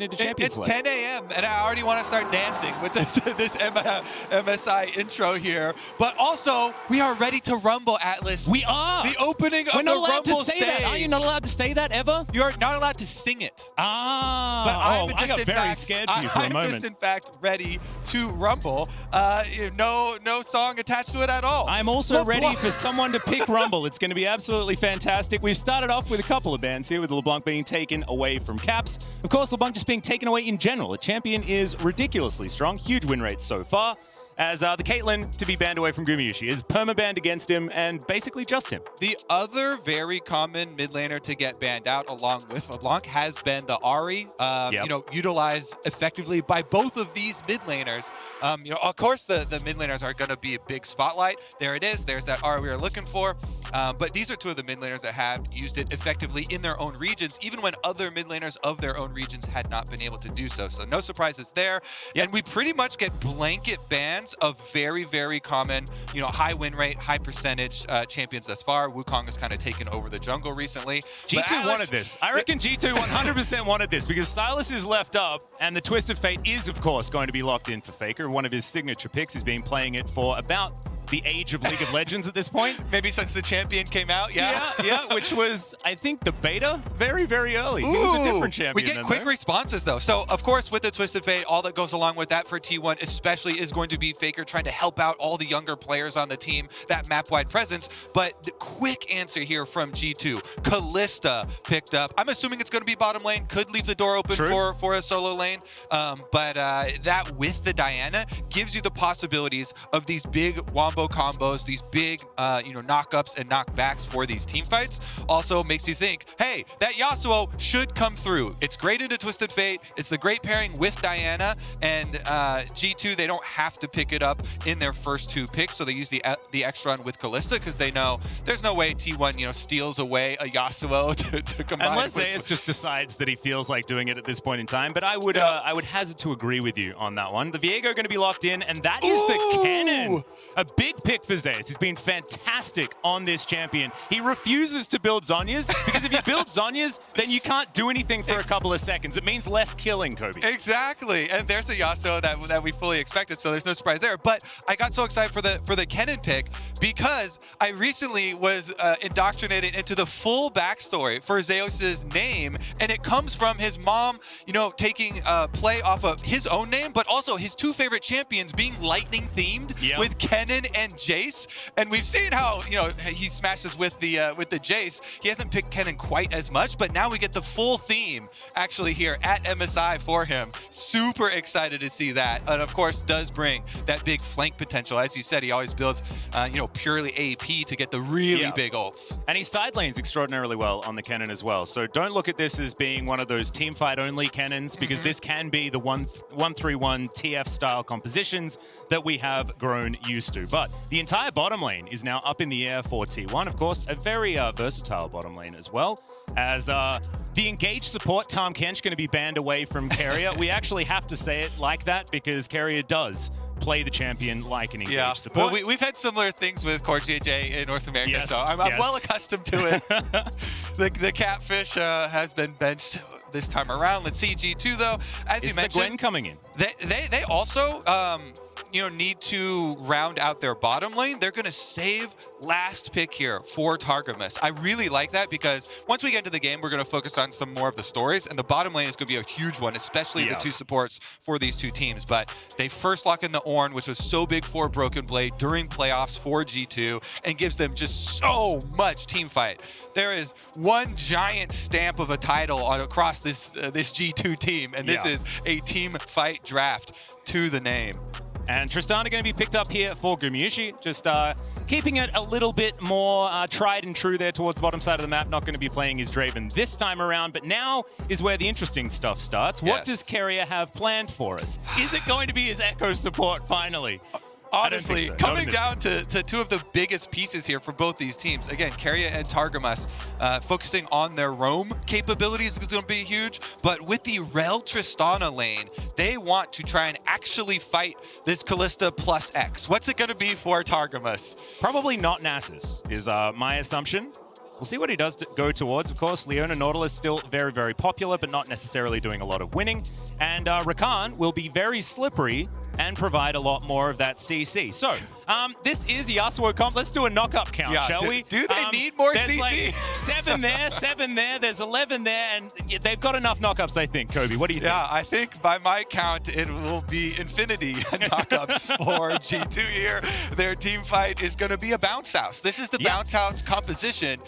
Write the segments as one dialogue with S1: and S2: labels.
S1: into Champions
S2: It's
S1: League.
S2: 10 a.m. and I already want to start dancing with this MSI intro here. But also, we are ready to rumble, Atlas.
S1: We are.
S2: The opening of
S1: We're not
S2: the
S1: allowed
S2: Rumble
S1: to say
S2: stage.
S1: that. Are you not allowed to say that ever?
S2: You're not allowed to sing it.
S1: Ah.
S2: But I'm
S1: I got very scared for you for a
S2: I'm
S1: moment.
S2: just in fact ready to rumble. No song attached to it at all.
S1: I'm also ready for someone to pick Rumble. It's going to be absolutely fantastic. We've started off with a couple of bans here, with LeBlanc being taken away from Caps. Of course, LeBlanc just being taken away in general. The champion is ridiculously strong. Huge win rates so far. As the Caitlyn to be banned away from Gumayusi is perma-banned against him and basically just him.
S2: The other very common mid laner to get banned out along with LeBlanc has been the Ahri, utilized effectively by both of these mid laners. Of course, the mid laners are going to be a big spotlight. There it is. There's that Ahri we are looking for. But these are two of the mid laners that have used it effectively in their own regions, even when other mid laners of their own regions had not been able to do so. So no surprises there. Yep. And we pretty much get blanket bans of very, very common, high win rate, high percentage champions thus far. Wukong has kind of taken over the jungle recently.
S1: G2 wanted this. I reckon G2 100% wanted this because Silas is left up and the Twisted Fate is, of course, going to be locked in for Faker. One of his signature picks. He's been playing it for about the age of League of Legends at this point.
S2: Maybe since the champion came out,
S1: yeah, which was, I think, the beta very, very early. He was a different champion.
S2: We get quick responses, though. So, of course, with the Twisted Fate, all that goes along with that for T1 especially is going to be Faker trying to help out all the younger players on the team, that map-wide presence. But the quick answer here from G2, Kalista picked up. I'm assuming it's going to be bottom lane. Could leave the door open for a solo lane. But that with the Diana gives you the possibilities of these big wombo combos, these big knockups and knockbacks for these team fights. Also makes you think, hey, that Yasuo should come through. It's great into Twisted Fate. It's the great pairing with Diana, and G2, they don't have to pick it up in their first two picks, so they use the extra on with Kalista because they know there's no way T1 steals away a Yasuo to combine.
S1: Unless Zayas just decides that he feels like doing it at this point in time, but I would hazard to agree with you on that one. The Viego going to be locked in, and that is the cannon. A big pick for Zayas. He's been fantastic on this champion. He refuses to build Zhonya's because if you build Zhonya's, then you can't do anything for a couple of seconds. It means less killing, Kobe.
S2: Exactly, and there's a Yasuo that we fully expected, so there's no surprise there. But I got so excited for the Kennen pick because I recently was indoctrinated into the full backstory for Zeus's name, and it comes from his mom, taking play off of his own name, but also his two favorite champions being lightning themed with Kennen and Jace. And we've seen how he smashes with the Jace. He hasn't picked Kennen quite as much, but now we get the full theme actually here at MSI for him. Super excited to see that, and of course does bring that big flank potential. As you said, he always builds purely AP to get the really big ults.
S1: And he side lanes extraordinarily well on the Kennen as well. So don't look at this as being one of those team fight only Kennens, because this can be the 1-3-1 TF style compositions that we have grown used to. But the entire bottom lane is now up in the air for T1. Of course, a very versatile bottom lane as well. As the engaged support, Tahm Kench, going to be banned away from Keria. We actually have to say it like that because Keria does play the champion like an engaged support.
S2: Well, we've had similar things with Core JJ in North America, so I'm well accustomed to it. The Catfish has been benched this time around. Let's see G2 though. As you mentioned,
S1: the Gwen coming in.
S2: They also need to round out their bottom lane. They're going to save last pick here for Targamas. I really like that because once we get into the game, we're going to focus on some more of the stories, and the bottom lane is going to be a huge one, especially the two supports for these two teams. But they first lock in the Ornn, which was so big for Broken Blade during playoffs for G2, and gives them just so much team fight. There is one giant stamp of a title across this G2 team, and this is a team fight draft to the name.
S1: And Tristana going to be picked up here for Gumayusi, just keeping it a little bit more tried and true there towards the bottom side of the map. Not going to be playing his Draven this time around, but now is where the interesting stuff starts. What does Keria have planned for us? Is it going to be his Echo support finally?
S2: Honestly, coming down to two of the biggest pieces here for both these teams. Again, Keria and Targamas focusing on their roam capabilities is going to be huge. But with the Rel Tristana lane, they want to try and actually fight this Kalista plus X. What's it going to be for Targamas?
S1: Probably not Nasus is my assumption. We'll see what he does to go towards. Of course, Leona Nautilus still very, very popular, but not necessarily doing a lot of winning. And Rakan will be very slippery and provide a lot more of that CC. So, this is Yasuo comp. Let's do a knock-up count, shall we?
S2: Do they need more
S1: there's
S2: CC?
S1: Like 7 there, 7 there, there's 11 there, and they've got enough knockups, I think. Kobe, what do you think?
S2: Yeah, I think by my count, it will be infinity knockups for G2 here. Their team fight is going to be a bounce house. This is the bounce house composition.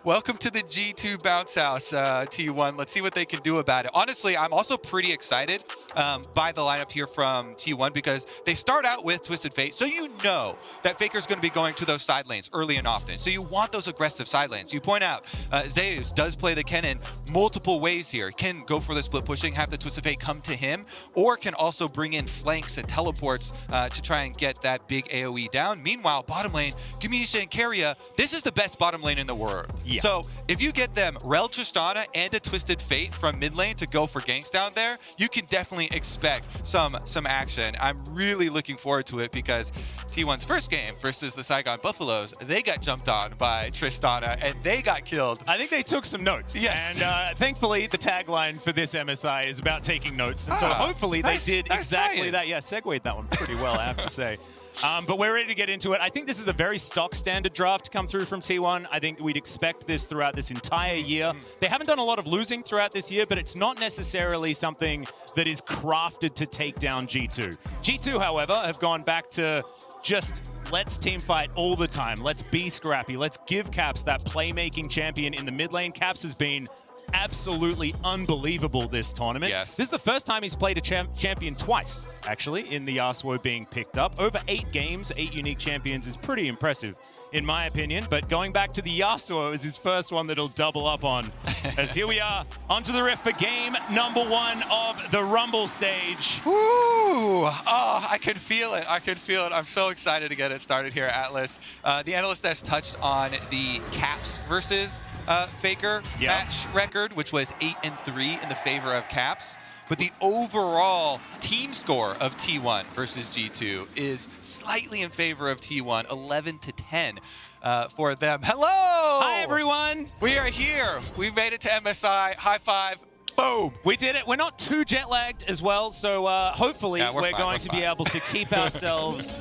S2: Welcome to the G2 bounce house, T1. Let's see what they can do about it. Honestly, I'm also pretty excited by the lineup here from T1 because they start out with Twisted Fate, so you know that Faker's going to be going to those side lanes early and often. So you want those aggressive side lanes. You point out Zeus does play the Kennen multiple ways here. Can go for the split pushing, have the Twisted Fate come to him, or can also bring in flanks and teleports to try and get that big AoE down. Meanwhile, bottom lane, Gumisha and Keria, this is the best bottom lane in the world.
S1: Yeah.
S2: So if you get them Rel Tristana and a Twisted Fate from mid lane to go for ganks down there, you can definitely expect some action. I'm really looking forward to it because T1's first game versus the Saigon Buffaloes, they got jumped on by Tristana and they got killed.
S1: I think they took some notes.
S2: Yes.
S1: And thankfully, the tagline for this MSI is about taking notes. And so hopefully they did exactly that. Yeah, segued that one pretty well, I have to say. But we're ready to get into it. I think this is a very stock standard draft to come through from T1. I think we'd expect this throughout this entire year. They haven't done a lot of losing throughout this year, but it's not necessarily something that is crafted to take down G2. G2, however, have gone back to just let's team fight all the time. Let's be scrappy. Let's give Caps that playmaking champion in the mid lane. Caps has been absolutely unbelievable this tournament.
S2: Yes.
S1: This is the first time he's played a champion twice, actually, in the Yasuo being picked up. Over 8 games, 8 unique champions is pretty impressive, in my opinion. But going back to the Yasuo is his first one that he'll double up on. As here we are, onto the rift for game number 1 of the Rumble stage.
S2: Woo! Oh, I can feel it. I can feel it. I'm so excited to get it started here, Atlas. The analyst has touched on the Caps versus Faker match record, which was 8-3 in the favor of Caps. But the overall team score of T1 versus G2 is slightly in favor of T1, 11-10 for them. Hello!
S1: Hi, everyone!
S2: We are here. We made it to MSI. High five. Boom!
S1: We did it. We're not too jet lagged as well, so hopefully we're going to be able to keep ourselves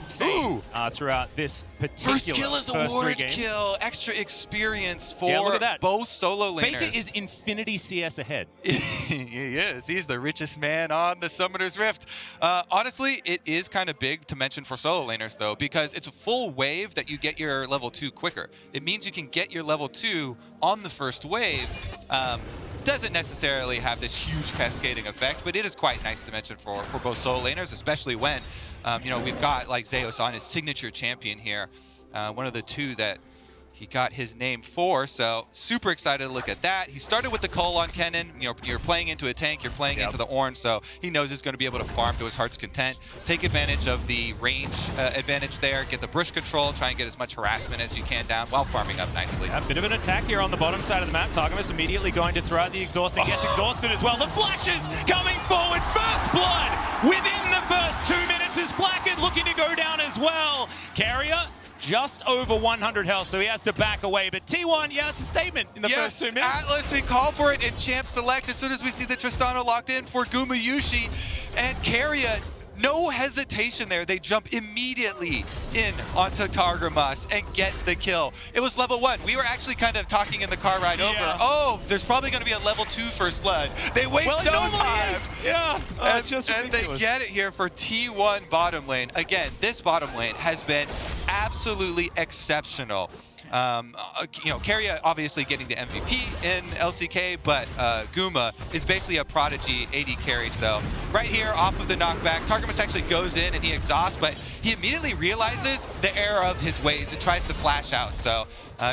S1: safe throughout this particular
S2: first kill is a ward kill. Extra experience for both solo laners.
S1: Faker is infinity CS ahead.
S2: He is. He's the richest man on the Summoner's Rift. Honestly, it is kind of big to mention for solo laners, though, because it's a full wave that you get your level 2 quicker. It means you can get your level 2 on the first wave. Doesn't necessarily have this huge cascading effect, but it is quite nice to mention for both solo laners, especially when we've got like Zeus on his signature champion here, one of the 2 that he got his name for, so super excited to look at that. He started with the Cole on Kennen. You're playing into a tank, you're playing into the Ornn, so he knows he's going to be able to farm to his heart's content. Take advantage of the range advantage there, get the brush control, try and get as much harassment as you can down while farming up nicely.
S1: A bit of an attack here on the bottom side of the map. Targamas immediately going to throw out the exhaust and gets exhausted as well. The flashes coming forward, first blood within the first 2 minutes is Flacket looking to go down as well. Keria just over 100 health, so he has to back away. But T1, it's a statement in the first 2 minutes.
S2: Atlas, we call for it in Champ Select as soon as we see the Tristana locked in for Gumayushi. And Keria, no hesitation there. They jump immediately in onto Targamas and get the kill. It was level 1. We were actually kind of talking in the car ride over. Oh, there's probably going to be a level 2 first blood. They waste no time.
S1: Yeah,
S2: and they get it here for T1 bottom lane. Again, this bottom lane has been absolutely exceptional. Keria obviously getting the MVP in LCK, but Guma is basically a prodigy AD carry. So right here off of the knockback, Targamas actually goes in and he exhausts, but he immediately realizes the error of his ways and tries to flash out. So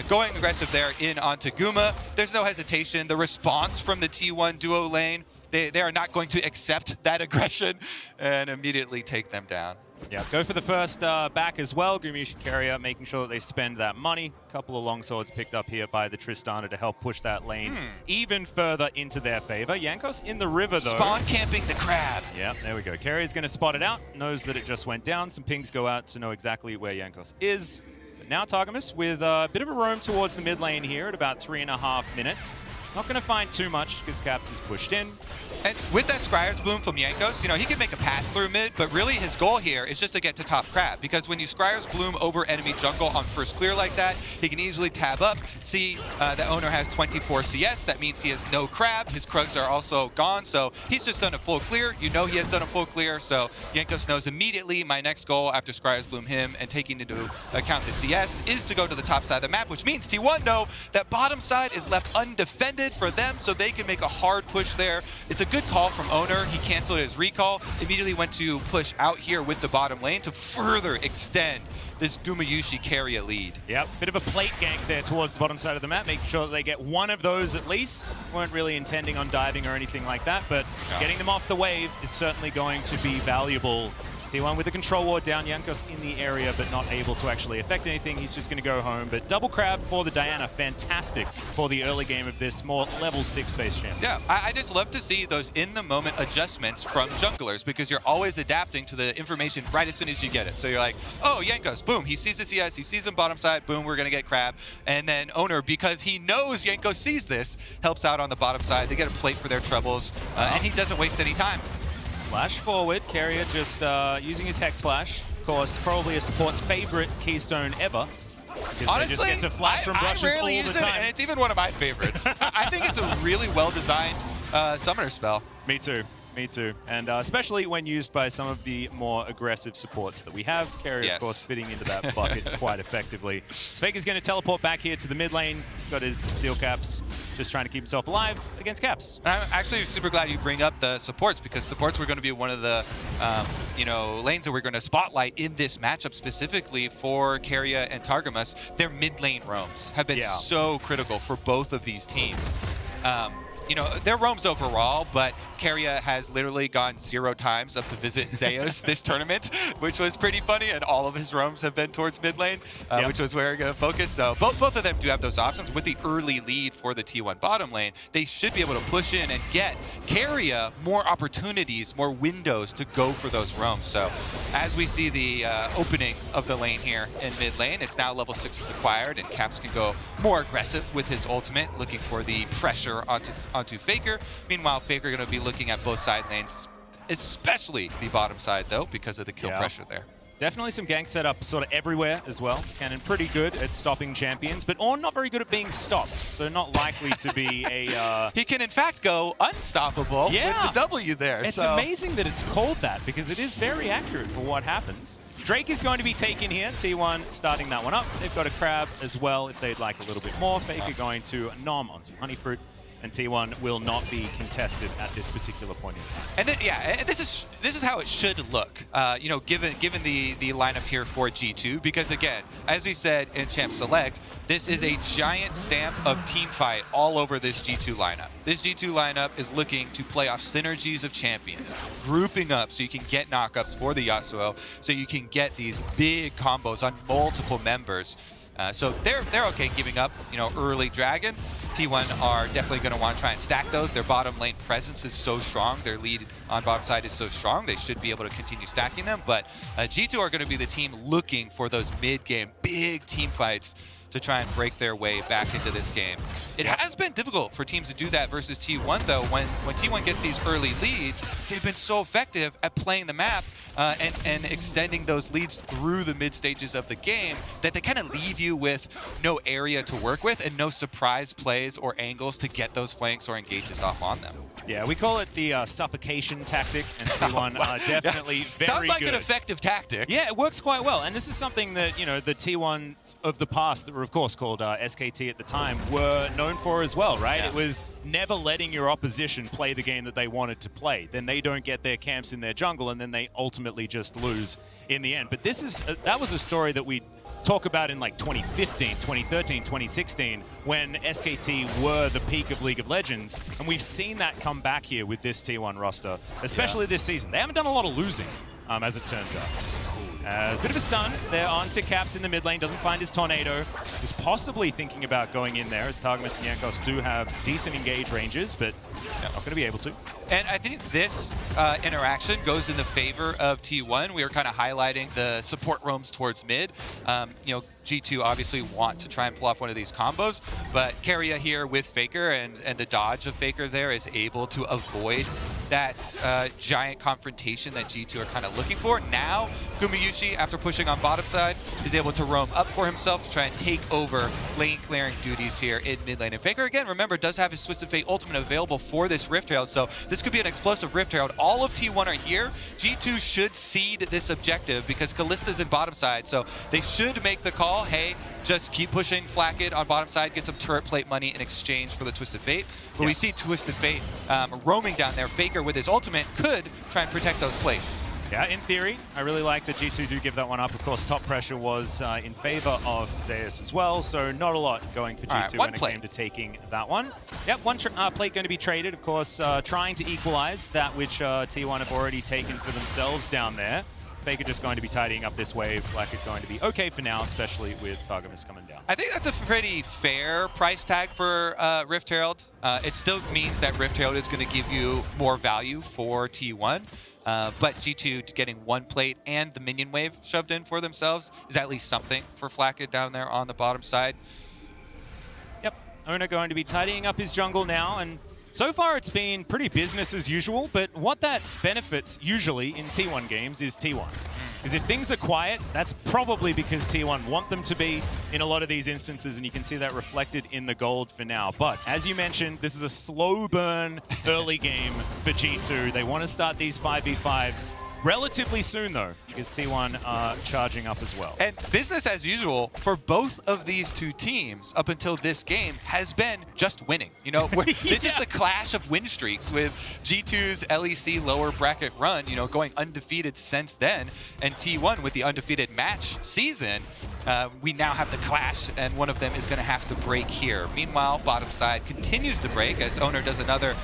S2: going aggressive there in onto Guma. There's no hesitation. The response from the T1 duo lane, they are not going to accept that aggression and immediately take them down.
S1: Yeah, go for the first back as well. Gumish and Keria making sure that they spend that money. A couple of long swords picked up here by the Tristana to help push that lane even further into their favor. Jankos in the river, though.
S2: Spawn camping the crab.
S1: Yeah, there we go. Keria's going to spot it out. Knows that it just went down. Some pings go out to know exactly where Jankos is. But Now Targamas with a bit of a roam towards the mid lane here at about 3.5 minutes. Not going to find too much because Caps is pushed in.
S2: And with that Scryer's Bloom from Jankos, he can make a pass through mid, but really his goal here is just to get to top Crab, because when you Scryer's Bloom over enemy jungle on first clear like that, he can easily tab up, see the owner has 24 CS, that means he has no Crab, his Krugs are also gone, so he's just done a full clear, he has done a full clear, so Jankos knows immediately my next goal after Scryer's Bloom him and taking into account the CS is to go to the top side of the map, which means T1 know that bottom side is left undefended for them, so they can make a hard push there. It's a good call from owner. He canceled his recall, immediately went to push out here with the bottom lane to further extend this Gumayusi carry lead.
S1: Yep, bit of a plate gank there towards the bottom side of the map, making sure that they get one of those at least. Weren't really intending on diving or anything like that, but getting them off the wave is certainly going to be valuable. T1 with the control ward down, Jankos in the area, but not able to actually affect anything. He's just going to go home. But double Crab for the Diana, fantastic for the early game of this more level 6 base champ.
S2: Yeah, I just love to see those in-the-moment adjustments from junglers, because you're always adapting to the information right as soon as you get it. So you're like, oh, Jankos, boom, he sees the CS, he sees him bottom side, boom, we're going to get Crab. And then owner, because he knows Jankos sees this, helps out on the bottom side. They get a plate for their troubles, and he doesn't waste any time.
S1: Flash forward, Carrier just using his Hex Flash. Of course, probably a support's favorite keystone ever.
S2: Honestly,
S1: they just get to flash from brushes all the time.
S2: And it's even one of my favorites. I think it's a really well-designed summoner spell.
S1: Me too. Me too. And especially when used by some of the more aggressive supports that we have. Carrier, of course, fitting into that bucket quite effectively. Faker's going to teleport back here to the mid lane. He's got his steel caps, just trying to keep himself alive against Caps.
S2: I'm actually super glad you bring up the supports, because supports were going to be one of the lanes that we're going to spotlight in this matchup specifically for Carrier and Targamas. Their mid lane roams have been so critical for both of these teams. Their roams overall, but Carrier has literally gone 0 times up to visit Zeus this tournament, which was pretty funny, and all of his roams have been towards mid lane, which was where we're going to focus. So both of them do have those options. With the early lead for the T1 bottom lane, they should be able to push in and get Carrier more opportunities, more windows to go for those roams. So as we see the opening of the lane here in mid lane, it's now level 6 is acquired, and Caps can go more aggressive with his ultimate, looking for the pressure onto Faker. Meanwhile, Faker going to be looking at both side lanes, especially the bottom side, though, because of the kill pressure there.
S1: Definitely some gank setup sort of everywhere as well. Cannon pretty good at stopping champions, but Ornn not very good at being stopped, so not likely to be a...
S2: He can, in fact, go unstoppable with the W there.
S1: It's amazing that it's called that, because it is very accurate for what happens. Drake is going to be taken here. T1 starting that one up. They've got a Crab as well if they'd like a little bit more. Faker going to nom on some Honey Fruit. And T1 will not be contested at this particular point in time.
S2: And then, and this is how it should look, given the lineup here for G2, because again, as we said in Champ Select, this is a giant stamp of teamfight all over this G2 lineup. This G2 lineup is looking to play off synergies of champions, grouping up so you can get knockups for the Yasuo, so you can get these big combos on multiple members. So they're okay giving up, early Dragon. T1 are definitely going to want to try and stack those. Their bottom lane presence is so strong. Their lead on bottom side is so strong. They should be able to continue stacking them. But G2 are going to be the team looking for those mid-game big team fights to try and break their way back into this game. It has been difficult for teams to do that versus T1, though. When T1 gets these early leads, they've been so effective at playing the map and extending those leads through the mid stages of the game that they kind of leave you with no area to work with and no surprise plays or angles to get those flanks or engages off on them.
S1: Yeah, we call it the suffocation tactic, and T1 are definitely very good.
S2: Sounds like an effective tactic.
S1: Yeah, it works quite well, and this is something that, the T1s of the past that were, of course, called SKT at the time, were known for as well, right? It was never letting your opposition play the game that they wanted to play. Then they don't get their camps in their jungle, and then they ultimately just lose in the end. But this is that was a story that we talk about in like 2015, 2013, 2016, when SKT were the peak of League of Legends, and we've seen that come back here with this T1 roster, especially this season. They haven't done a lot of losing, as it turns out. As a bit of a stun there onto Caps in the mid lane, doesn't find his Tornado. Is possibly thinking about going in there, as Targamas and Jankos do have decent engage ranges, but not going to be able to.
S2: And I think this interaction goes in the favor of T1. We were kind of highlighting the support roams towards mid. You know, G2 obviously want to try and pull off one of these combos, but Keria here with Faker and the dodge of Faker there is able to avoid that giant confrontation that G2 are kind of looking for. Now, Gumayusi, after pushing on bottom side, is able to roam up for himself to try and take over lane clearing duties here in mid lane. And Faker, again, remember, does have his Twisted Fate ultimate available for this Rift Herald, so this could be an explosive Rift Herald. All of T1 are here. G2 should cede this objective because Kallista's in bottom side, so they should make the call, hey, just keep pushing Flakked on bottom side, get some turret plate money in exchange for the Twisted Fate. But we see Twisted Fate roaming down there. Faker with his ultimate could try and protect those plates.
S1: Yeah, in theory, I really like that G2 do give that one up. Of course, top pressure was in favor of Zeus as well, so not a lot going for G2 when it came to taking that one. Yep, one plate going to be traded, of course, trying to equalize that which T1 have already taken for themselves down there. Faker just going to be tidying up this wave. Flakked going to be okay for now, especially with Targamas coming down.
S2: I think that's a pretty fair price tag for Rift Herald. It still means that Rift Herald is going to give you more value for T1. But G2 getting one plate and the minion wave shoved in for themselves is at least something for Flakked down there on the bottom side.
S1: Yep, Ona going to be tidying up his jungle now, and so far it's been pretty business as usual, but what that benefits usually in T1 games is T1. Because if things are quiet, that's probably because T1 want them to be in a lot of these instances, and you can see that reflected in the gold for now. But as you mentioned, this is a slow burn early game for G2. They want to start these 5v5s relatively soon, though, because T1 are charging up as well.
S2: And business as usual for both of these two teams up until this game has been just winning. You know, this is the clash of win streaks with G2's LEC lower bracket run, you know, going undefeated since then, and T1 with the undefeated match season. We now have the clash, and one of them is going to have to break here. Meanwhile, bottom side continues to break as Owner does another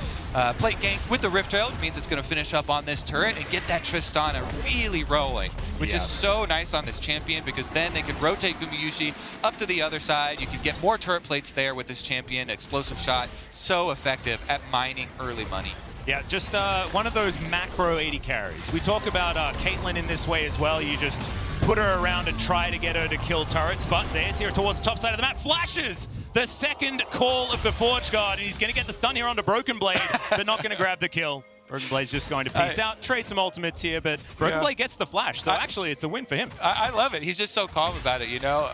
S2: plate gank with the Rift Herald. Means it's going to finish up on this turret and get that Tristana really rolling, which is so nice on this champion because then they can rotate Gumayusi up to the other side. You can get more turret plates there with this champion. Explosive shot, so effective at mining early money.
S1: Yeah, just one of those macro 80 carries. We talk about Caitlyn in this way as well. You just put her around and try to get her to kill turrets, but Zeus here towards the top side of the map flashes the second call of the Forge Guard, and he's going to get the stun here onto Broken Blade, but not going to grab the kill. Broken Blade's just going to peace out, trade some ultimates here, but Broken Blade gets the flash, so actually it's a win for him.
S2: I love it. He's just so calm about it, you know.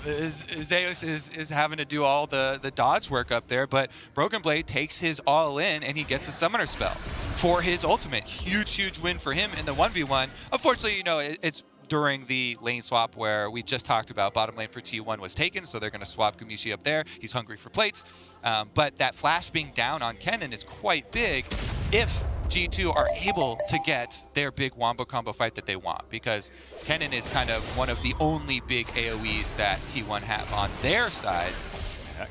S2: Zeus is having to do all the dodge work up there, but Broken Blade takes his all in, and he gets a summoner spell for his ultimate. Huge, huge win for him in the 1v1. Unfortunately, you know, it's during the lane swap where we just talked about. Bottom lane for T1 was taken, so they're going to swap Gumayusi up there. He's hungry for plates. But that flash being down on Kennen is quite big if G2 are able to get their big wombo combo fight that they want, because Kennen is kind of one of the only big AoEs that T1 have on their side.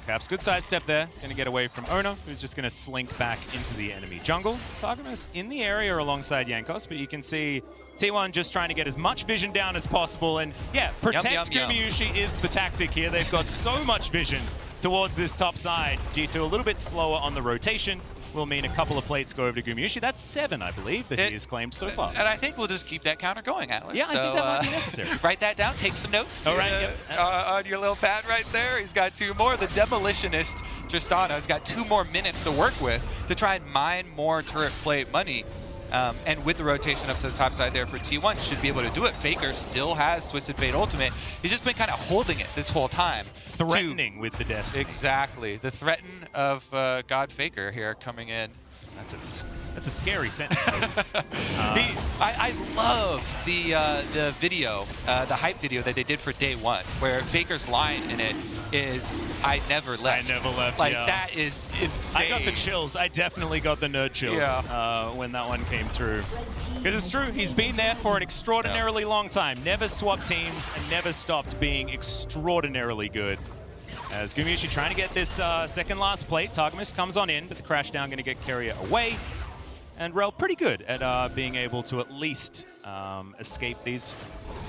S1: Caps, good sidestep there. Going to get away from Ona, who's just going to slink back into the enemy jungle. Targamas in the area alongside Jankos, but you can see T1 just trying to get as much vision down as possible. And yeah, protect Gumayusi is the tactic here. They've got so much vision towards this top side. G2 a little bit slower on the rotation. Will mean a couple of plates go over to Gumayusi. That's 7, I believe, that he has claimed so far.
S2: And I think we'll just keep that counter going, Atlas.
S1: Yeah, I think that might be necessary.
S2: Write that down, take some notes.
S1: All right,
S2: on your little pad right there. He's got 2 more. The Demolitionist Tristana has got 2 more minutes to work with to try and mine more turret plate money. And with the rotation up to the top side there for T1, should be able to do it. Faker still has Twisted Fate Ultimate. He's just been kind of holding it this whole time.
S1: Threatening with the Destiny.
S2: Exactly. The threaten of God Faker here coming in.
S1: That's a scary sentence.
S2: I love the video, the hype video that they did for day 1, where Faker's line in it is, "I never left."
S1: I never left.
S2: Like, that is insane.
S1: I got the chills. I definitely got the nerd chills when that one came through. Because it's true, he's been there for an extraordinarily long time. Never swapped teams and never stopped being extraordinarily good. As Gumayusi trying to get this second last plate. Targamas comes on in, but the crash down going to get Keria away. And Rel pretty good at being able to at least escape these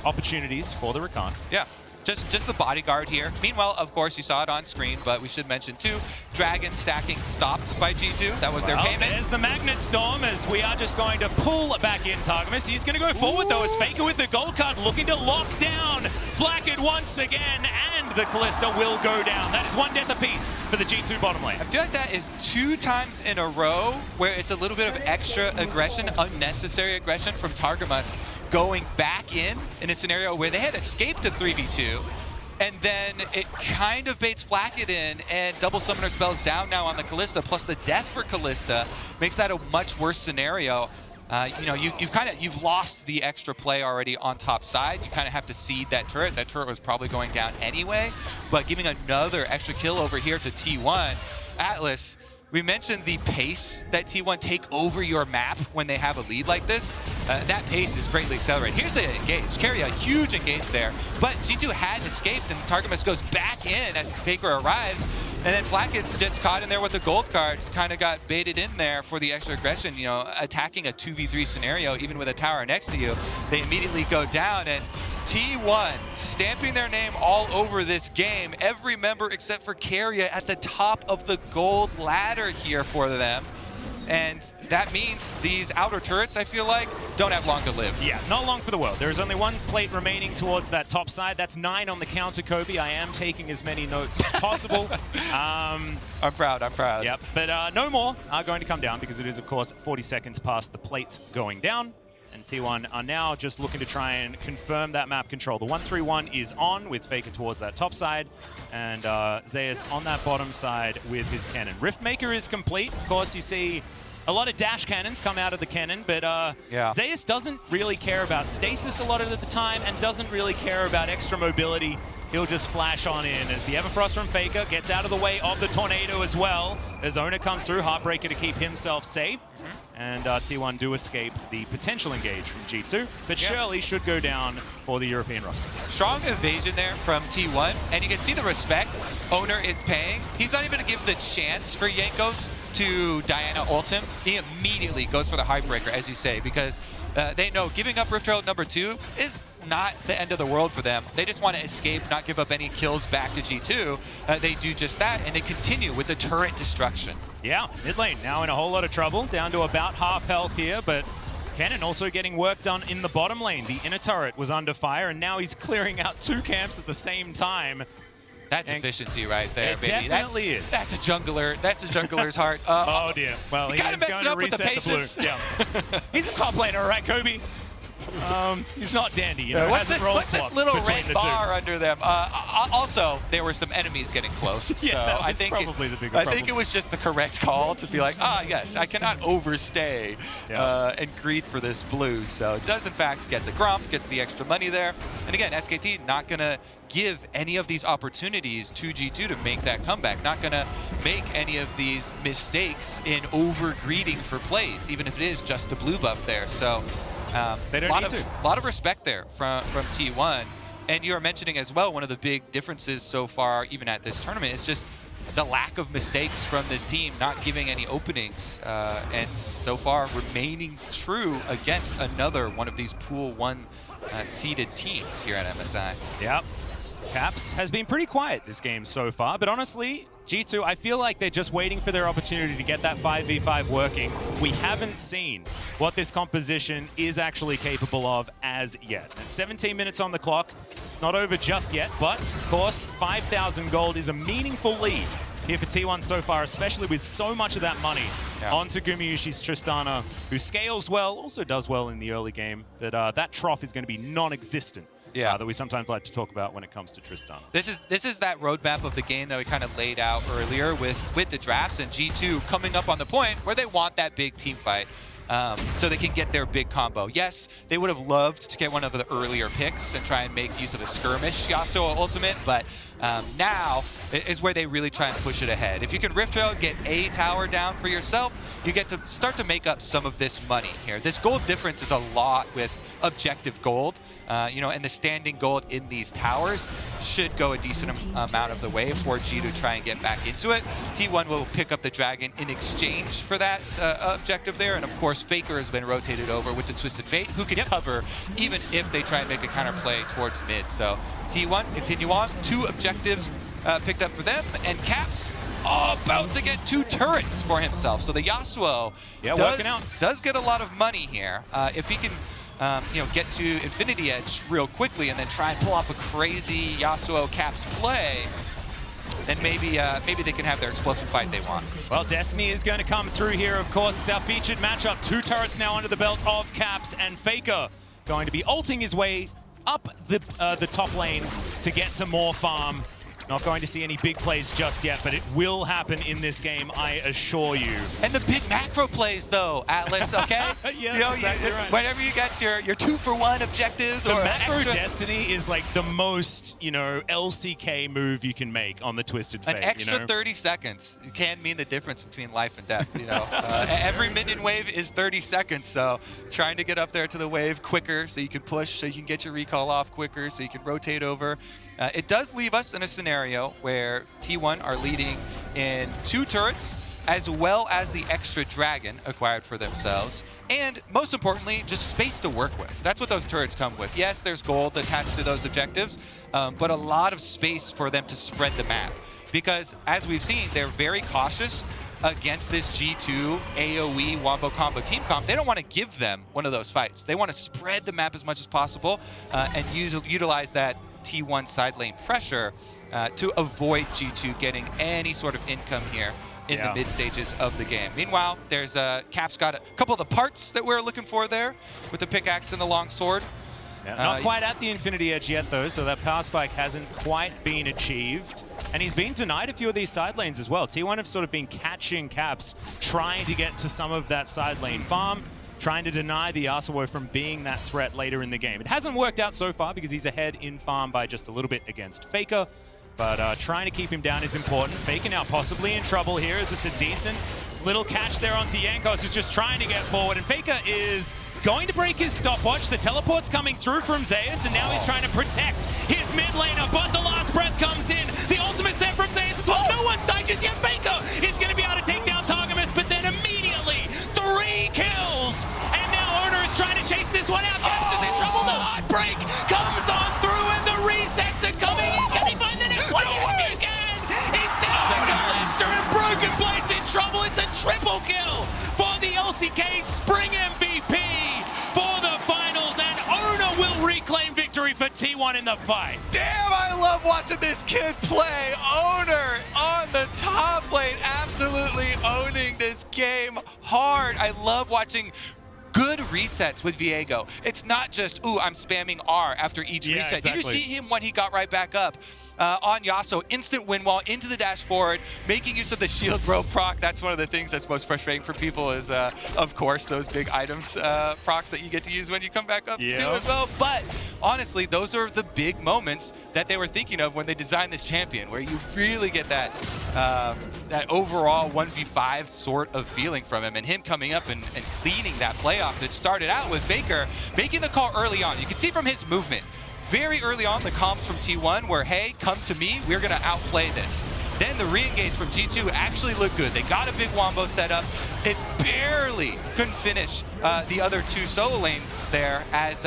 S1: opportunities for the Rakan.
S2: Yeah. Just the bodyguard here. Meanwhile, of course, you saw it on screen, but we should mention too, Dragon stacking stops by G2. That was their payment.
S1: There's the Magnet Storm as we are just going to pull back in Targamas. He's going to go forward though. It's Faker with the gold card looking to lock down Flakked once again, and the Kalista will go down. That is one death apiece for the G2 bottom lane.
S2: I feel like that is 2 times in a row where it's a little bit of extra aggression, unnecessary aggression from Targamas, going back in a scenario where they had escaped a 3v2, and then it kind of baits Flakked in, and double summoner spells down now on the Kalista, plus the death for Kalista makes that a much worse scenario. You know, you've lost the extra play already on top side. You kind of have to cede that turret. That turret was probably going down anyway, but giving another extra kill over here to T1. Atlas, we mentioned the pace that T1 take over your map when they have a lead like this. That pace is greatly accelerated. Here's the engage. Carry a huge engage there, but G2 had escaped, and Targamas goes back in as Faker arrives, and then Flakked's just caught in there with the gold cards, kind of got baited in there for the extra aggression. You know, attacking a 2v3 scenario, even with a tower next to you, they immediately go down, and T1 stamping their name all over this game. Every member except for Carrier at the top of the gold ladder here for them. And that means these outer turrets, I feel like, don't have long to live.
S1: Yeah, not long for the world. There is only one plate remaining towards that top side. That's 9 on the counter, Kobe. I am taking as many notes as possible.
S2: I'm proud, I'm proud.
S1: Yep, but no more are going to come down because it is, of course, 40 seconds past the plates going down. And T1 are now just looking to try and confirm that map control. The 1-3-1 is on with Faker towards that top side, and Zeus on that bottom side with his cannon. Riftmaker is complete. Of course, you see a lot of dash cannons come out of the cannon, but Zeus doesn't really care about stasis a lot of the time and doesn't really care about extra mobility. He'll just flash on in as the Everfrost from Faker gets out of the way of the tornado as well. As Owner comes through, Heartbreaker to keep himself safe. And T1 do escape the potential engage from G2, but surely should go down for the European roster.
S2: Strong evasion there from T1, and you can see the respect Owner is paying. He's not even going to give the chance for Jankos to Diana ult him. He immediately goes for the Heartbreaker, as you say, because they know giving up Rift Herald number 2 is not the end of the world for them. They just want to escape, not give up any kills back to G2. They do just that, and they continue with the turret destruction.
S1: Yeah, mid lane now in a whole lot of trouble, down to about half health here, but Cannon also getting work done in the bottom lane. The inner turret was under fire, and now he's clearing out 2 camps at the same time.
S2: That's efficiency right there,
S1: it
S2: baby.
S1: Definitely is.
S2: That's a jungler. That's a jungler's heart.
S1: Oh dear. Well, he's going to reset the blue. Yeah. He's a top laner, right, Kobe? He's not dandy, you know.
S2: What's this little red bar under them? Also, there were some enemies getting close.
S1: Yeah,
S2: so
S1: that was
S2: I think
S1: probably the bigger problem.
S2: I think it was just the correct call to be like, yes, I cannot overstay and greed for this blue. So it does in fact get the Grump, gets the extra money there. And again, SKT not gonna give any of these opportunities to G2 to make that comeback. Not gonna make any of these mistakes in over greeding for plays, even if it is just a blue buff there. So
S1: they don't need to.
S2: A lot of respect there from T1. And you were mentioning as well, one of the big differences so far, even at this tournament, is just the lack of mistakes from this team, not giving any openings, and so far remaining true against another one of these Pool 1 seeded teams here at MSI.
S1: Yep. Caps has been pretty quiet this game so far, but honestly, G2, I feel like they're just waiting for their opportunity to get that 5v5 working. We haven't seen what this composition is actually capable of as yet. And 17 minutes on the clock. It's not over just yet, but of course, 5,000 gold is a meaningful lead here for T1 so far, especially with so much of that money onto Gumayusi's Tristana, who scales well, also does well in the early game, but that trough is going to be non-existent. That we sometimes like to talk about when it comes to Tristana.
S2: This is that roadmap of the game that we kind of laid out earlier with the drafts, and G2 coming up on the point where they want that big team fight so they can get their big combo. Yes, they would have loved to get one of the earlier picks and try and make use of a skirmish Yasuo ultimate, but now is where they really try and push it ahead. If you can Rift Trail, get a tower down for yourself, you get to start to make up some of this money here. This gold difference is a lot with objective gold, and the standing gold in these towers should go a decent amount of the way for G to try and get back into it. T1 will pick up the dragon in exchange for that objective there, and of course Faker has been rotated over with the Twisted Fate, who can cover even if they try and make a counter play towards mid. So T1 continue on, 2 objectives picked up for them, and Caps about to get 2 turrets for himself. So the Yasuo does get a lot of money here. If he can get to Infinity Edge real quickly and then try and pull off a crazy Yasuo Caps play, then maybe they can have their explosive fight they want.
S1: Well, Destiny is going to come through here, of course. It's our featured matchup. 2 turrets now under the belt of Caps, and Faker going to be ulting his way up the top lane to get to more farm. Not going to see any big plays just yet, but it will happen in this game, I assure you.
S2: And the big macro plays, though, Atlas, okay?
S1: Yes, exactly right.
S2: Whenever you got your 2-for-1 objectives
S1: the
S2: or
S1: macro
S2: extra...
S1: Destiny is like the most, LCK move you can make on the Twisted Fate.
S2: An extra 30 seconds can mean the difference between life and death, Every minion wave is 30 seconds, so trying to get up there to the wave quicker so you can push, so you can get your recall off quicker, so you can rotate over. It does leave us in a scenario where T1 are leading in 2 turrets, as well as the extra dragon acquired for themselves, and most importantly, just space to work with. That's what those turrets come with. Yes, there's gold attached to those objectives, but a lot of space for them to spread the map. Because, as we've seen, they're very cautious against this G2 AoE Wombo Combo team comp. They don't want to give them one of those fights. They want to spread the map as much as possible and utilize that T1 side lane pressure to avoid G2 getting any sort of income here in the mid stages of the game. Meanwhile, there's Cap's got a couple of the parts that we're looking for there with the pickaxe and the long sword.
S1: Yeah, not quite at the Infinity Edge yet, though, so that power spike hasn't quite been achieved. And he's been denied a few of these side lanes as well. T1 have sort of been catching Caps, trying to get to some of that side lane farm, trying to deny the Yasuo from being that threat later in the game. It hasn't worked out so far because he's ahead in farm by just a little bit against Faker, but trying to keep him down is important. Faker now possibly in trouble here as it's a decent little catch there onto Jankos, who's just trying to get forward, and Faker is going to break his stopwatch. The teleport's coming through from Zeus, and now he's trying to protect his mid laner, but the last breath comes in. The ultimate's there from Zeus as well. No one's died just yet. Faker is going to be able to take down Targamas, but then immediately 3 kills, and now Owner is trying to chase this one out. Caps is in trouble. The heartbreak comes on through, and the resets are coming in. Can he find the next one? Yes, he can. It's down to Gallister, and Broken Blade's in trouble. It's a triple kill for the LCK Spring MVP for the finals, and Owner will reclaim victory for T1 in the fight.
S2: Damn, I love watching this kid play. Owner on the top lane, absolutely owning this game hard. I love watching good resets with Viego. It's not just, ooh, I'm spamming R after each reset.
S1: Exactly.
S2: Did you see him when he got right back up? On Yasuo, instant win wall into the dash forward, making use of the shield bro proc. That's one of the things that's most frustrating for people is, of course, those big items procs that you get to use when you come back up too as well. But honestly, those are the big moments that they were thinking of when they designed this champion, where you really get that that overall 1v5 sort of feeling from him, and him coming up and cleaning that playoff that started out with Faker making the call early on. You can see from his movement, very early on, the comms from T1 were, hey, come to me, we're going to outplay this. Then the re-engage from G2 actually looked good. They got a big wombo set up. It barely couldn't finish the other 2 solo lanes there, as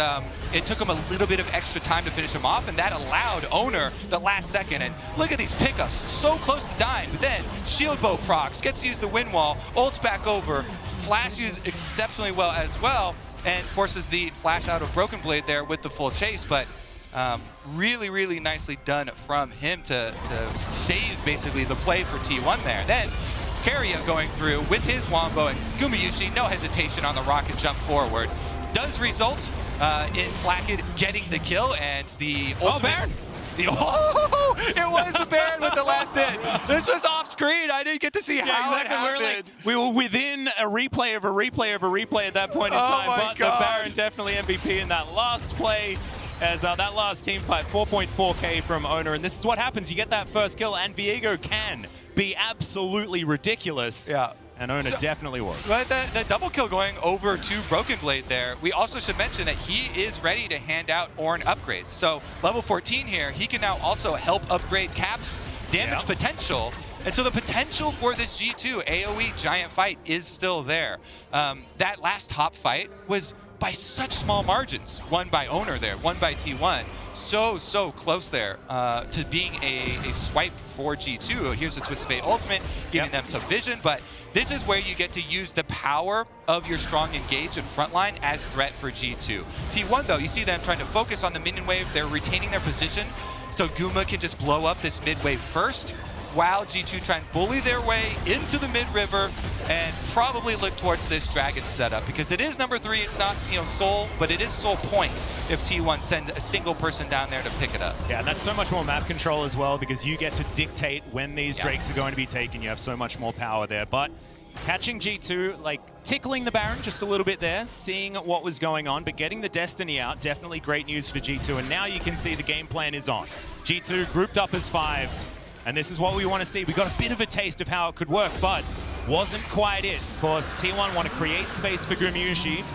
S2: it took him a little bit of extra time to finish him off, and that allowed Owner the last second. And look at these pickups, so close to dying, but then shield bow procs, gets to use the wind wall, ults back over, flash used exceptionally well as well, and forces the flash out of Broken Blade there with the full chase. But really, really nicely done from him to save basically the play for T1 there. Then Keria going through with his Wombo, and Gumayushi, no hesitation on the rocket jump forward. Does result in Flakked getting the kill, and the ultimate...
S1: Baron!
S2: It was the Baron with the last hit. This was off screen. I didn't get to see how it happened.
S1: We were within a replay of a replay of a replay at that point in time, but the Baron definitely MVP in that last play. As that last team fight, 4.4k from Owner, and this is what happens. You get that first kill, and Viego can be absolutely ridiculous.
S2: Yeah.
S1: and Ona definitely was.
S2: But the double kill going over to Broken Blade there, we also should mention that he is ready to hand out Ornn upgrades. So level 14 here, he can now also help upgrade Cap's damage potential. And so the potential for this G2 AoE giant fight is still there. That last top fight was by such small margins. Won by Owner there, won by T1. So close there to being a swipe for G2. Here's the Twisted Fate ultimate, giving them some vision, but this is where you get to use the power of your strong engage and frontline as threat for G2. T1 though, you see them trying to focus on the minion wave. They're retaining their position, so Guma can just blow up this mid wave first, while G2 try and bully their way into the mid-river and probably look towards this dragon setup, because it is number 3. It's not, Soul, but it is Soul points if T1 sends a single person down there to pick it up.
S1: Yeah, and that's so much more map control as well, because you get to dictate when these Drakes are going to be taken. You have so much more power there. But catching G2, like tickling the Baron just a little bit there, seeing what was going on, but getting the Destiny out, definitely great news for G2. And now you can see the game plan is on. G2 grouped up as 5. And this is what we want to see. We got a bit of a taste of how it could work, but wasn't quite it. Of course, T1 want to create space for Gumayusi,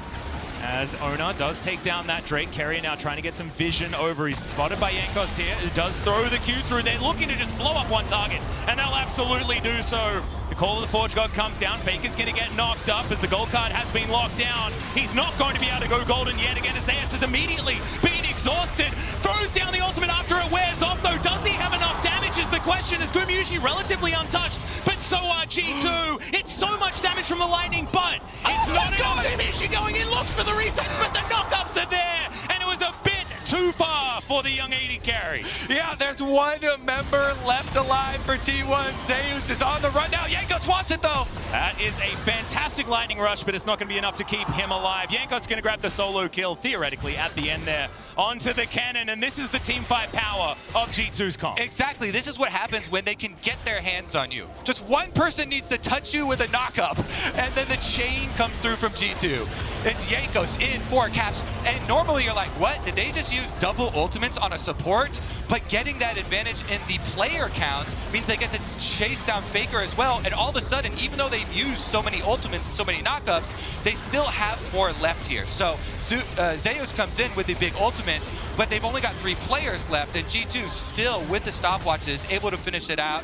S1: as Ona does take down that Drake. Carrier now trying to get some vision over. He's spotted by Jankos here. He does throw the Q through. They're looking to just blow up one target, and they'll absolutely do so. The Call of the Forge God comes down. Faker's going to get knocked up as the gold card has been locked down. He's not going to be able to go golden yet again, as Zeus has immediately been exhausted. Throws down the ultimate after it wears off, though. Does he have enough damage is the question, as Gumayusi relatively untouched, but so are G2. It's so much damage from the lightning, but it's not enough. Gumayusi going in, looks for the reset, but the knockups are there, and it was a bit too far for the young AD carry.
S2: Yeah, there's one member left alive for T1. Zeus is on the run now. Jankos wants it though.
S1: That is a fantastic lightning rush, but it's not going to be enough to keep him alive. Jankos going to grab the solo kill, theoretically, at the end there. Onto the cannon, and this is the team fight power of G2's comp.
S2: Exactly. This is what happens when they can get their hands on you. Just one person needs to touch you with a knockup, and then the chain comes through from G2. It's Jankos in 4 caps, and normally you're like, what? Did they just use double ultimates on a support? But getting that advantage in the player count means they get to chase down Faker as well, and all of a sudden, even though they've used so many ultimates and so many knockups, they still have more left here. So Zeus comes in with the big ultimate, but they've only got 3 players left, and G2 still, with the stopwatches, able to finish it out.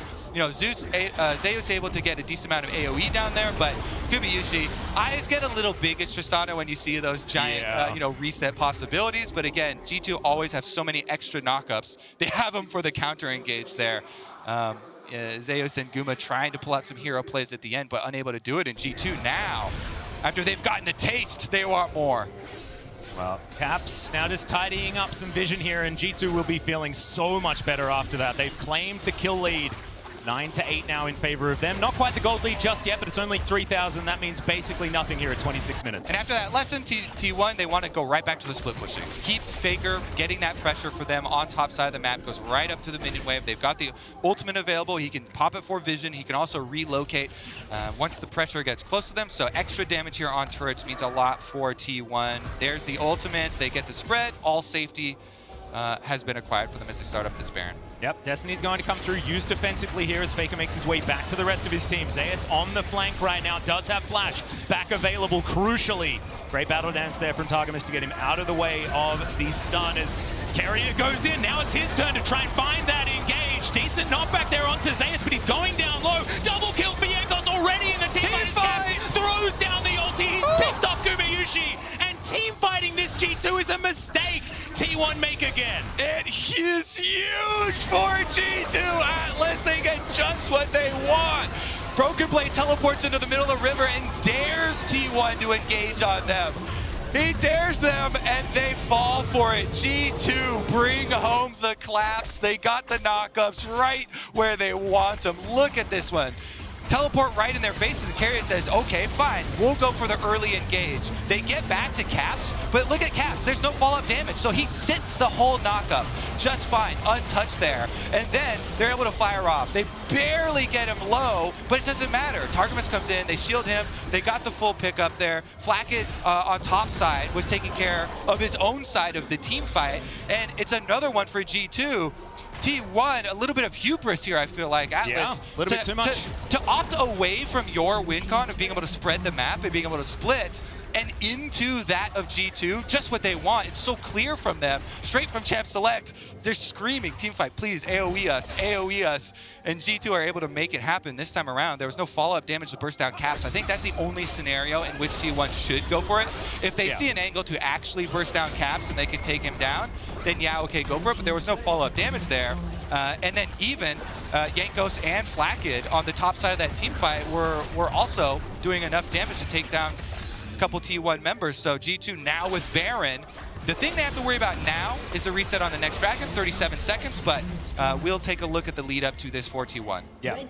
S2: Zeus able to get a decent amount of AoE down there, but Gumayusi, eyes get a little big as Tristana when you see those giant, reset possibilities. But again, G2 always have so many extra knockups. They have them for the counter engage there. Zeus and Guma trying to pull out some hero plays at the end, but unable to do it. And G2 now, after they've gotten a taste, they want more.
S1: Well, Caps now just tidying up some vision here, and G2 will be feeling so much better after that. They've claimed the kill lead. 9-8 now in favor of them. Not quite the gold lead just yet, but it's only 3,000. That means basically nothing here at 26 minutes.
S2: And after that lesson, T1, they want to go right back to the split pushing. Keep Faker getting that pressure for them on top side of the map. Goes right up to the minion wave. They've got the ultimate available. He can pop it for vision. He can also relocate once the pressure gets close to them. So extra damage here on turrets means a lot for T1. There's the ultimate. They get to spread. All safety has been acquired for them as they start up this Baron.
S1: Yep, Destiny's going to come through, used defensively here as Faker makes his way back to the rest of his team. Zeus on the flank right now, does have Flash back available, crucially. Great battle dance there from Targamas to get him out of the way of the stun as Carrier goes in. Now it's his turn to try and find that engage. Decent knockback there onto Zeus, but he's going down low. Double kill for Jankos already in the team fight. Throws down the ulti, he's picked off Gumayusi, and team fighting this G2 is a mistake. T1 make again.
S2: It is huge for G2. Atlas, they get just what they want. Broken Blade teleports into the middle of the river and dares T1 to engage on them. He dares them and they fall for it. G2 bring home the claps. They got the knockups right where they want them. Look at this one. Teleport right in their faces. The carrier says, okay, fine, we'll go for the early engage. They get back to Caps, but look at Caps. There's no fallout damage, so he sits the whole knockup just fine, untouched there. And then they're able to fire off. They barely get him low, but it doesn't matter. Targamas comes in, they shield him, they got the full pickup there. Flacket on top side was taking care of his own side of the team fight, and it's another one for G2. T1, a little bit of hubris here, I feel like. Atlas,
S1: yeah, a little bit too much.
S2: To opt away from your win con of being able to spread the map and being able to split and into that of G2, just what they want. It's so clear from them, straight from Champ Select. They're screaming, teamfight, please, AoE us, AoE us. And G2 are able to make it happen this time around. There was no follow-up damage to burst down caps. I think that's the only scenario in which T1 should go for it. If they see an angle to actually burst down caps and they can take him down, then yeah, okay, go for it. But there was no follow-up damage there. And then even Jankos and Flakked on the top side of that team fight were also doing enough damage to take down a couple T1 members. So G2 now with Baron. The thing they have to worry about now is the reset on the next Dragon, 37 seconds, but we'll take a look at the lead up to this for T1.
S1: Yeah,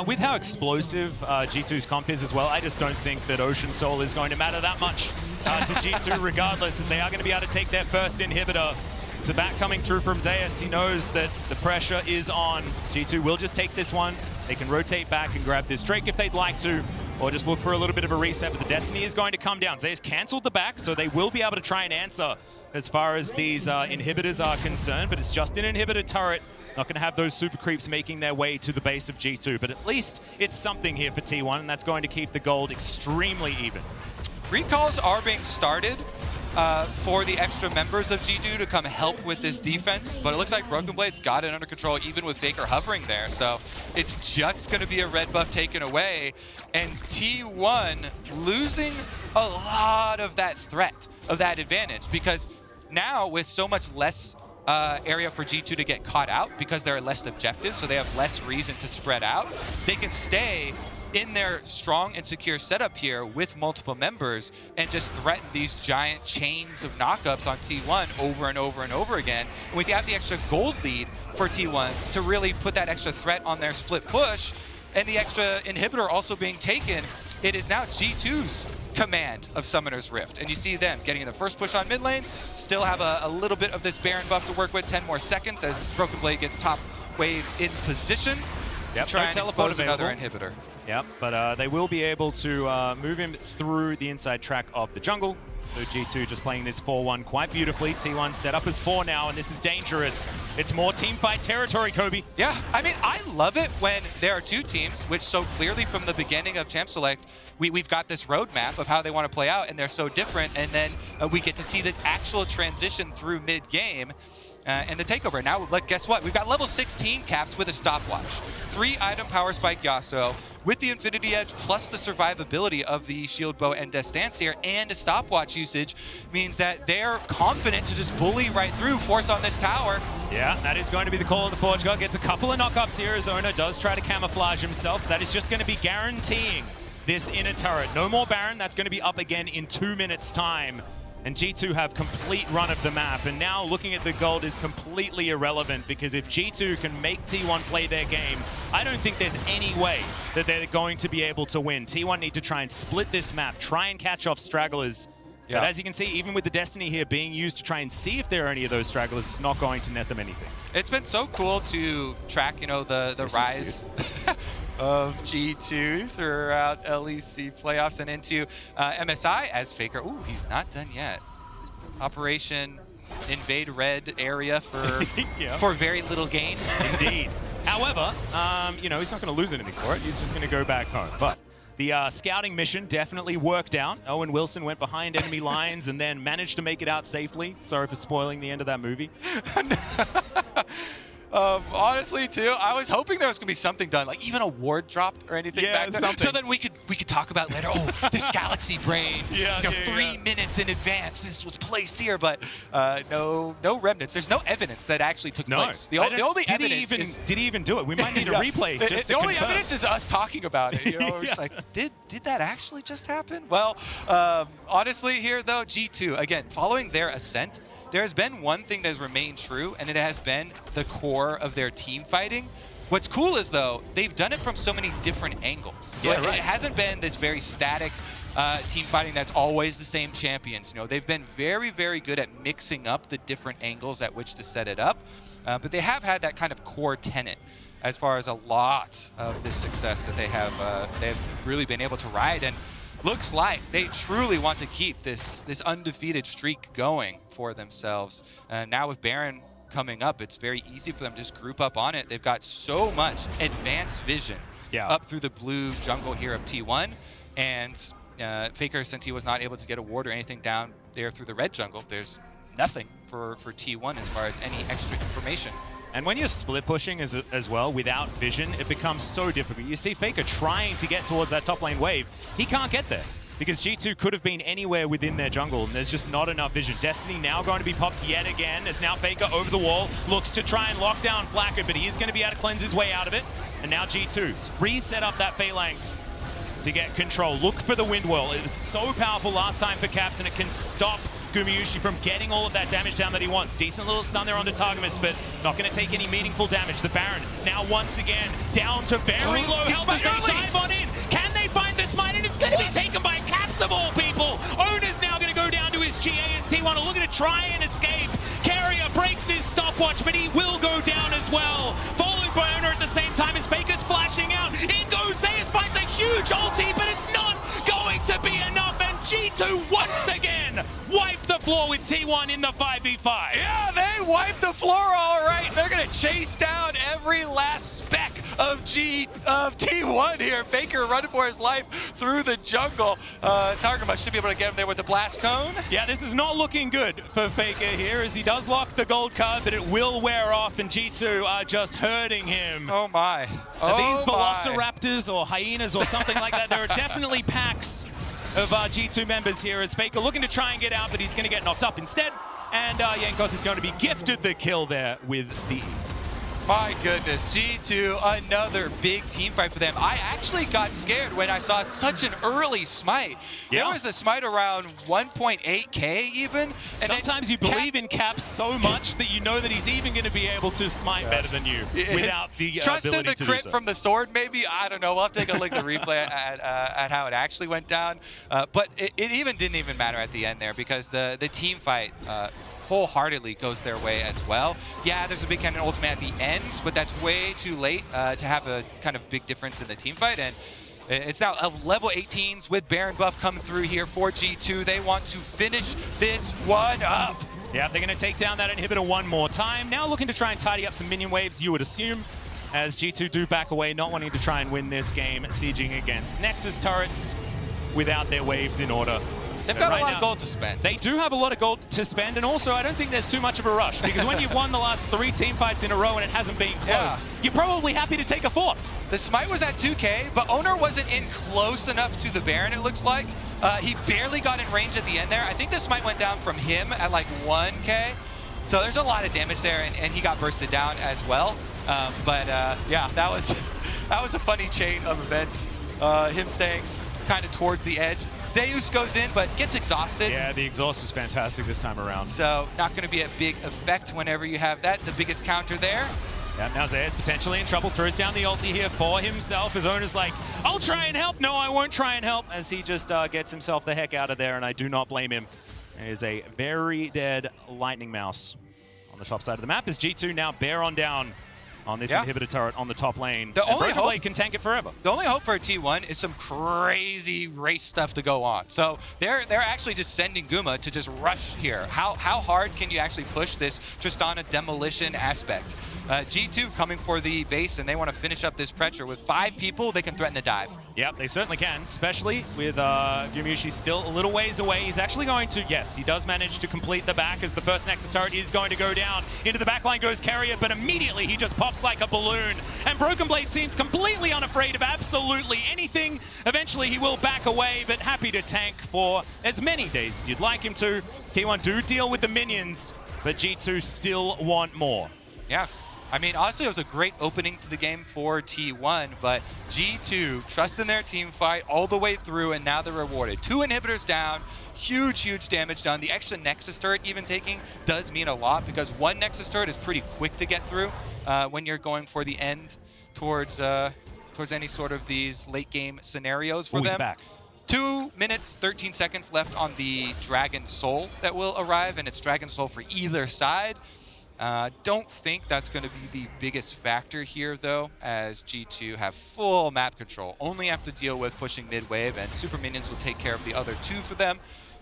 S1: with how explosive G2's comp is as well, I just don't think that Ocean Soul is going to matter that much to G2 regardless, as they are going to be able to take their first inhibitor. It's a back coming through from Zeus. He knows that the pressure is on. G2 will just take this one. They can rotate back and grab this Drake if they'd like to, or just look for a little bit of a reset, but the Destiny is going to come down. Zeus canceled the back, so they will be able to try and answer as far as these inhibitors are concerned, but it's just an inhibitor turret. Not going to have those super creeps making their way to the base of G2, but at least it's something here for T1, and that's going to keep the gold extremely even.
S2: Recalls are being started for the extra members of G2 to come help with this defense, but it looks like Broken Blade's got it under control even with Faker hovering there, so it's just going to be a red buff taken away, and T1 losing a lot of that threat, of that advantage, because now with so much less area for G2 to get caught out because there are less objectives, so they have less reason to spread out, they can stay in their strong and secure setup here with multiple members and just threaten these giant chains of knockups on T1 over and over and over again. And we have the extra gold lead for T1 to really put that extra threat on their split push, and the extra inhibitor also being taken. It is now G2's command of Summoner's Rift, and you see them getting in the first push on mid lane, still have a little bit of this Baron buff to work with, 10 more seconds as Broken Blade gets top wave in position.
S1: Yep,
S2: try and expose
S1: available.
S2: another inhibitor.
S1: Yep, but they will be able to move him through the inside track of the jungle. So G2 just playing this 4-1 quite beautifully. T1 set up as 4 now, and this is dangerous. It's more teamfight territory, Kobe.
S2: Yeah, I mean, I love it when there are two teams, which so clearly from the beginning of Champ Select, we've got this roadmap of how they want to play out, and they're so different, and then we get to see the actual transition through mid-game. And the takeover. Now, guess what? We've got level 16 caps with a stopwatch. 3 item power spike Yasuo with the Infinity Edge plus the survivability of the Shield Bow and Destancier and a stopwatch usage means that they're confident to just bully right through, force on this tower.
S1: Yeah, that is going to be the call of the Forge God. Gets a couple of knockups here. Zona does try to camouflage himself. That is just going to be guaranteeing this inner turret. No more Baron. That's going to be up again in 2 minutes' time. And G2 have complete run of the map, and now looking at the gold is completely irrelevant, because if G2 can make T1 play their game, I don't think there's any way that they're going to be able to win. T1 need to try and split this map, try and catch off stragglers. Yeah. But as you can see, even with the Destiny here being used to try and see if there are any of those stragglers, it's not going to net them anything. It's
S2: been so cool to track, you know, the rise of G2 throughout LEC playoffs and into MSI as Faker. Ooh, he's not done yet. Operation Invade Red area for for very little gain.
S1: Indeed. However, you know, he's not going to lose anything for it. He's just going to go back home. But the scouting mission definitely worked out. Owen Wilson went behind enemy lines and then managed to make it out safely. Sorry for spoiling the end of that movie.
S2: Honestly, too, I was hoping there was going to be something done, like even a ward dropped or anything back there.
S1: Something.
S2: So then we could talk about later, oh, this Galaxy Brain, 3 minutes in advance, this was placed here, but no remnants. There's no evidence that actually took place. The only evidence is...
S1: Did he even do it? We might need a replay just to
S2: The only
S1: confirm.
S2: evidence is us talking about it. You know, we're just like, did that actually just happen? Well, honestly here, though, G2, again, following their ascent, there has been one thing that has remained true, and it has been the core of their team fighting. What's cool is, though, they've done it from so many different angles. So it hasn't been this very static team fighting that's always the same champions. You know, they've been very, very good at mixing up the different angles at which to set it up. But they have had that kind of core tenet as far as a lot of this success that they've really been able to ride. And looks like they truly want to keep this undefeated streak going for themselves. Now with Baron coming up, it's very easy for them to just group up on it. They've got so much advanced vision up through the blue jungle here of T1. And Faker, since he was not able to get a ward or anything down there through the red jungle, there's nothing for T1 as far as any extra information.
S1: And when you're split pushing as well without vision, it becomes so difficult. You see Faker trying to get towards that top lane wave. He can't get there because G2 could have been anywhere within their jungle, and there's just not enough vision. Destiny now going to be popped yet again, as now Faker over the wall looks to try and lock down Flacker, but he is going to be able to cleanse his way out of it. And now G2 reset up that phalanx to get control. Look for the wind whirl. It was so powerful last time for Caps, and it can stop Gumayusi from getting all of that damage down that he wants. Decent little stun there onto Targamas, but not going to take any meaningful damage. The Baron now once again down to very low health as they dive on in. Can they find the smite? And it's going to be taken by Caps of all people. Owner's now going to go down to his GA as T1 are looking to try and escape. Carrier breaks his stopwatch, but he will go down as well. Followed by Owner at the same time as Faker's flashing out. In goes Zeus, finds a huge ulti, but it's not going to be enough. And G2 once again wipe the floor with T1 in the 5v5.
S2: Yeah, they wiped the floor all right. They're going to chase down every last speck of T1 here. Faker running for his life through the jungle. Targamas should be able to get him there with the blast cone.
S1: Yeah, this is not looking good for Faker here as he does lock the gold card, but it will wear off, and G2 are just hurting him.
S2: Oh my.
S1: These velociraptors or hyenas or something like that, there are definitely packs of G2 members here as Faker looking to try and get out, but he's going to get knocked up instead. And Jankos is going to be gifted the kill there with the...
S2: My goodness, G2, another big team fight for them. I actually got scared when I saw such an early smite.
S1: Yeah.
S2: There was a smite around 1.8k even. And
S1: sometimes you believe in Caps so much that you know that he's even going to be able to smite better than you without the
S2: trust
S1: ability
S2: in the
S1: to
S2: crit
S1: do so.
S2: from the sword, maybe? I don't know. We'll have to take a look at the replay at how it actually went down. But it didn't even matter at the end there because the team fight wholeheartedly goes their way as well. Yeah, there's a big cannon ultimate at the end, but that's way too late to have a kind of big difference in the team fight. And it's now level 18s with Baron buff coming through here for G2. They want to finish this one up.
S1: Yeah, they're going to take down that inhibitor one more time. Now looking to try and tidy up some minion waves, you would assume, as G2 do back away, not wanting to try and win this game, sieging against Nexus turrets without their waves in order.
S2: They've got a lot of gold to spend.
S1: They do have a lot of gold to spend, and also I don't think there's too much of a rush, because when you've won the last 3 team fights in a row and it hasn't been close, you're probably happy to take a 4th.
S2: The smite was at 2k, but Owner wasn't in close enough to the Baron, it looks like. He barely got in range at the end there. I think the smite went down from him at like 1k. So there's a lot of damage there, and he got bursted down as well. Yeah, that was a funny chain of events. Him staying kind of towards the edge. Zeus goes in, but gets exhausted.
S1: Yeah, the exhaust was fantastic this time around.
S2: So not going to be a big effect whenever you have that. The biggest counter there.
S1: Yeah, now Zeus potentially in trouble. Throws down the ulti here for himself. His owner's like, I'll try and help. No, I won't try and help, as he just gets himself the heck out of there, and I do not blame him. It is a very dead lightning mouse on the top side of the map as G2 now bear on down on this inhibitor turret on the top lane.
S2: The only
S1: Broken Blade can tank it forever.
S2: The only hope for a T1 is some crazy race stuff to go on. So they're actually just sending Guma to just rush here. How hard can you actually push this just on a demolition aspect? G2 coming for the base, and they want to finish up this pressure. With 5 people, they can threaten the dive.
S1: Yep, they certainly can, especially with Gumayusi still a little ways away. He's actually going to, yes, he does manage to complete the back as the first Nexus turret is going to go down. Into the backline goes Carrier, but immediately he just pops like a balloon. And Broken Blade seems completely unafraid of absolutely anything. Eventually he will back away, but happy to tank for as many days as you'd like him to. T1 do deal with the minions, but G2 still want more.
S2: Yeah. I mean, honestly, it was a great opening to the game for T1, but G2 trusting their team fight all the way through, and now they're rewarded. 2 inhibitors down, huge damage done. The extra Nexus turret even taking does mean a lot, because 1 Nexus turret is pretty quick to get through when you're going for the end towards any sort of these late game scenarios for them.
S1: He's back.
S2: 2 minutes, 13 seconds left on the Dragon Soul that will arrive, and it's Dragon Soul for either side. Don't think that's going to be the biggest factor here, though, as G2 have full map control. Only have to deal with pushing mid-wave, and super minions will take care of the other 2 for them.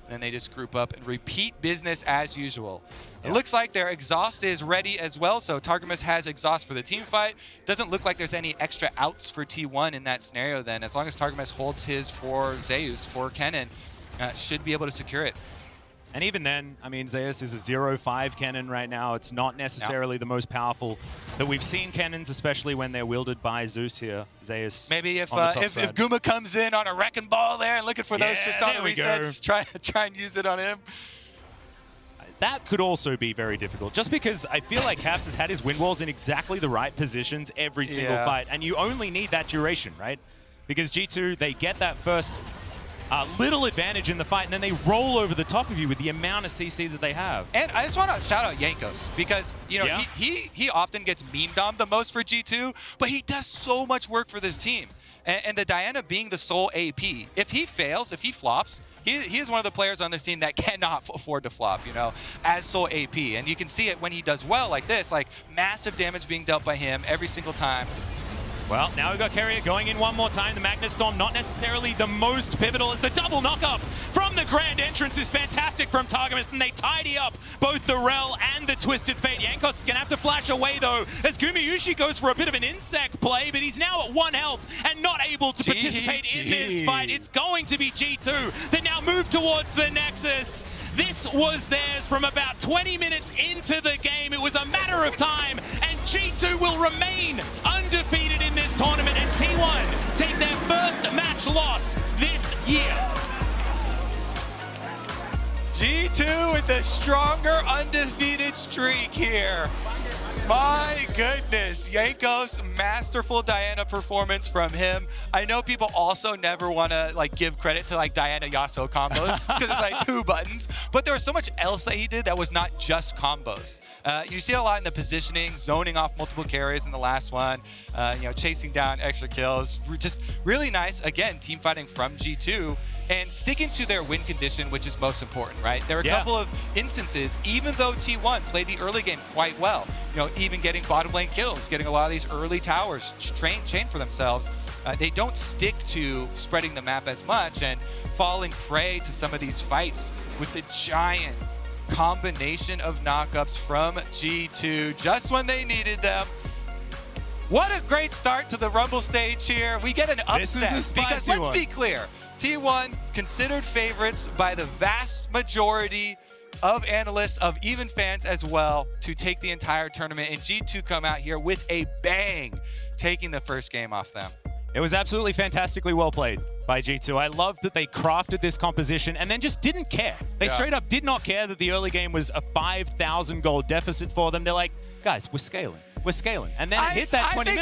S2: and then they just group up and repeat business as usual. It looks like their exhaust is ready as well, so Targamas has exhaust for the team fight. Doesn't look like there's any extra outs for T1 in that scenario then. As long as Targamas holds his for Zeus, for Kennen, should be able to secure it.
S1: And even then, I mean, Zeus is a 0-5 cannon right now. It's not necessarily the most powerful that we've seen cannons, especially when they're wielded by Zeus here. Zeus.
S2: Maybe if Guma comes in on a wrecking ball there and looking for those Tristana resets, try and use it on him.
S1: That could also be very difficult, just because I feel like Caps has had his wind walls in exactly the right positions every single fight, and you only need that duration, right? Because G2, they get that first little advantage in the fight, and then they roll over the top of you with the amount of CC that they have.
S2: And I just want to shout out Jankos, because you know he often gets memed on the most for G2, but he does so much work for this team. And the Diana being the sole AP, if he fails, if he flops, he is one of the players on this team that cannot afford to flop, you know, as sole AP. And you can see it when he does well like this, like massive damage being dealt by him every single time.
S1: Well, now we've got Carrier going in one more time. The Magnus Storm not necessarily the most pivotal, as the double knock-up from the Grand Entrance is fantastic from Targamas, and they tidy up both the Rel and the Twisted Fate. Yankos is going to have to flash away, though, as Gumayushi goes for a bit of an insect play, but he's now at 1 health and not able to participate in this fight. It's going to be G2 that now move towards the Nexus. This was theirs from about 20 minutes into the game. It was a matter of time, and G2 will remain undefeated in this tournament, and T1 take their first match loss this year.
S2: G2 with the stronger undefeated streak here. My goodness, Jankos, masterful Diana performance from him. I know people also never want to like give credit to like Diana Yasuo combos because it's like 2 buttons, but there was so much else that he did that was not just combos. You see a lot in the positioning, zoning off multiple carries in the last one, you know, chasing down extra kills. Just really nice, again, team fighting from G2 and sticking to their win condition, which is most important, right? There are a couple of instances, even though T1 played the early game quite well, you know, even getting bottom lane kills, getting a lot of these early towers chained for themselves, they don't stick to spreading the map as much and falling prey to some of these fights with the giant combination of knockups from G2 just when they needed them. What a great start to the Rumble stage here. We get an upset because let's be clear, T1 considered favorites by the vast majority of analysts, of even fans as well, to take the entire tournament, and G2 come out here with a bang, taking the first game off them.
S1: It was absolutely fantastically well played by G2. I love that they crafted this composition and then just didn't care. They straight up did not care that the early game was a 5,000 gold deficit for them. They're like, guys, we're scaling. We're scaling. And then it hit that 20 minutes.